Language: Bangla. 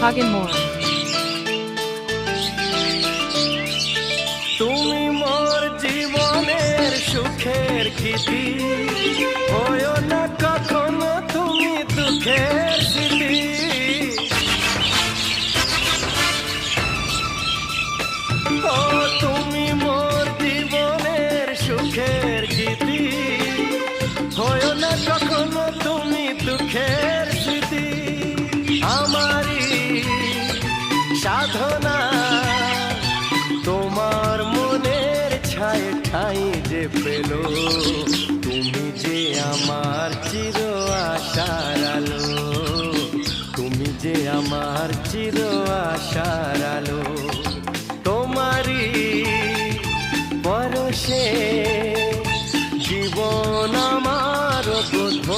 Hagen Moore. তুমি মোর জীবনের সুখের গীতি, হয়ো না কখনো তুমি দুঃখের স্মৃতি। ও তুমি মোর জীবনের সুখের গীতি, হয়ো না কখনো তুমি দুঃখের স্মৃতি। আমারই সাধনা তোমার মনের ছায় ঠাই যে পেল, তুমি যে আমার চির আশার আলো, তুমি যে আমার চির আশার আলো। তোমারই পরশে জীবন আমার ধন্য